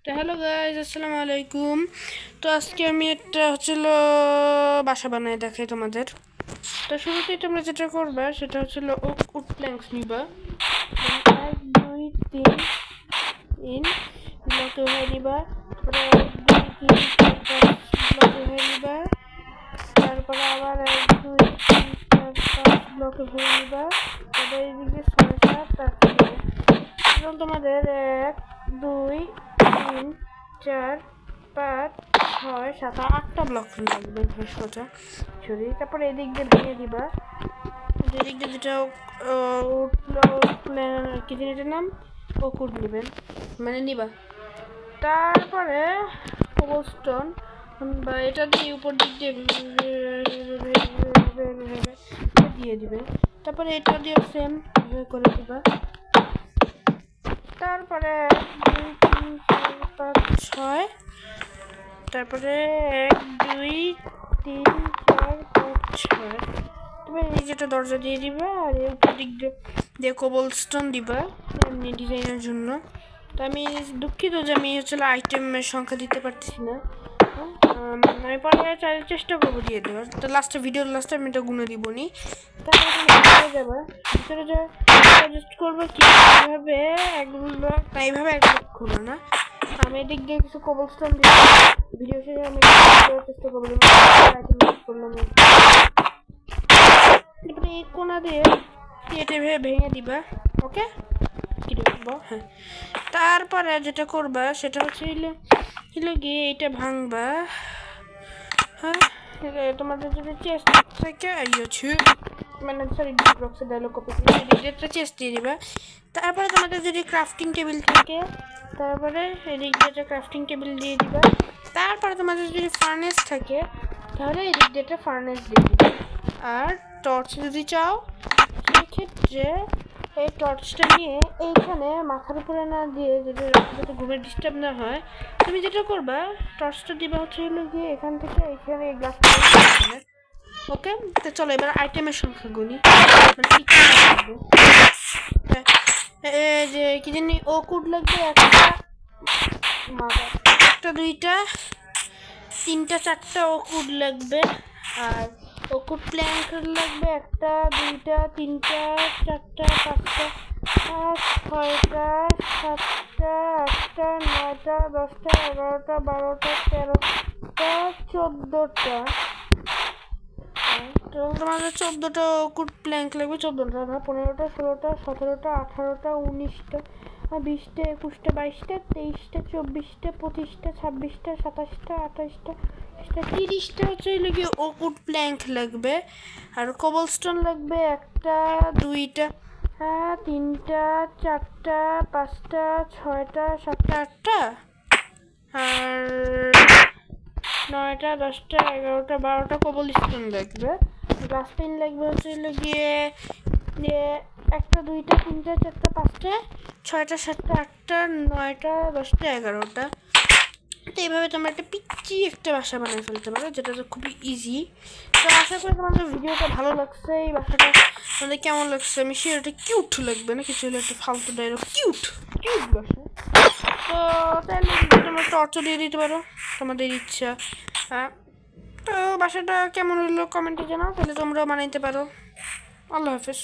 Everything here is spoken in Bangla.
তো হ্যালো গাইজ, আসসালামু আলাইকুম। তো আজকে আমি একটা বাসা বানায় দেখাই তোমাদের। তো শুরুতেই তোমরা যেটা করবা সেটা উড প্ল্যাঙ্কস নিবা। 1 2 3 ব্লকে হয়ে নিবা। তারপরে 1 2 3 4 5 ব্লকে হয়ে নিবা। তারপরে আবার 1 2 3 4 5 ব্লকে হয়ে নিবা। তারপরে এদিকে 6 7 8 এবং তোমাদের 1 2 3 4 5 6 7 8টা ব্লক লাগবে সোজা সরি। তারপরে এদিক দিয়ে ভেঙে দিবা। এদিক দিয়ে যেটা কি জিনিসটার নাম ওকুড নেবেন মানে নিবা। তারপরে কোবলস্টোন বা এটা দিয়ে উপর দিক দিয়ে দিয়ে দিবে। তারপরে এটা দিয়ে সেম করে দিবা। তারপরে 2 3 4 5 6 তারপরে 1 2 3 4 5 6 তুমি এই যেটা দরজা দিয়ে দিবা। আর এই উপর দিক দিয়ে কোবলস্টোন দিবা এমনি ডিজাইনের জন্য। তো আমি দুঃখিত যে আমি আইটেমের সংখ্যা দিতে পারতেছি না। আমি পরে চেষ্টা করবো দিয়ে দেওয়ার। তো ভিডিওর লাস্টে আমি এটা গুনে দিব নি। তারপরে তুমি ভিতরে যাবা। ভিতরে যা সাজেস্ট করবো কীভাবে এইভাবে এক ব্লক খুলো না। আমি এদিক দিয়ে কিছু কোবলস্টোন দিই। ভিডিও শেষে আমি চেষ্টা করবো করলাম। তারপরে এই কোনা দিয়ে কেটে ভেঙে দিবা। ওকে কি দেখবো। হ্যাঁ, তারপরে যেটা করবা সেটা গিয়ে এটা ভাঙবা। হ্যাঁ, তোমাদের যদি চেস্ট থেকে মানে সরি বক্সের ডায়লগ কপি একটা চেস্ট দিয়ে দিবা। তারপরে তোমাদের যদি ক্রাফটিং টেবিল থাকে তারপরে এদিক দিয়ে একটা ক্রাফটিং টেবিল দিয়ে দিবা। তারপরে তোমাদের যদি ফার্নেস থাকে তাহলে এদিক দিয়ে একটা ফার্নেস দিয়ে দিবা। আর টর্চ যদি চাও সেক্ষেত্রে এই টর্চটা নিয়ে এইখানে মাথার উপরে না দিয়ে যাতে ঘুমের ডিস্টার্ব না হয় তুমি যেটা করবা টর্চটা দিবা গিয়ে এখান থেকে এইখানে এই গ্লাসটা। ওকে, তো চলো এবার আইটেমের সংখ্যা গুনি। যে কি জানি ওকুড লাগবে একটা 2টা 3টা 4টা ওকুড লাগবে। আর ওকুড প্ল্যাঙ্ক লাগবে 1টা 2টা 3টা 4টা 5টা 6টা 7টা 8টা 9টা 10টা 11টা 12টা 13টা 14টা। তোমাদের 14টা ওকুড প্ল্যাঙ্ক লাগবে। 14টা না 15টা 16টা 17টা 18টা 19টা 20টা 21টা 22টা 23টা 24টা 25টা 26টা 27টা 28টা 30টা গিয়ে ওকুড প্ল্যাঙ্ক লাগবে। আর কোবলস্টোন লাগবে 1টা 2টা 3টা 4টা 5টা 6টা 7টা 8টা আর 9টা 10টা 11টা 12টা কোবলস্টোন লাগবে। গ্লাস পেন লাগবে গিয়ে 1টা 2টা 3টা 4টা 5টা 6টা 7টা 8টা 9টা 10টা 11টা। তো এইভাবে তোমরা একটা বাসা বানিয়ে ফেলতে পারো, যেটা খুবই ইজি। তো আশা করি তোমাদের ভিডিওটা ভালো লাগছে। এই বাসাটা তোমাদের কেমন লাগছে আমি সেটা কিউট লাগবে না কিছু হলে একটা ফালতু ডায়লগ কিউট বাসা। তো তাহলে তোমরা টর্চও দিয়ে দিতে পারো তোমাদের ইচ্ছা। তো বাসাটা কেমন হলো কমেন্টে জানাও, তাহলে তোমরাও বানাইতে পারো। আল্লাহ হাফেজ।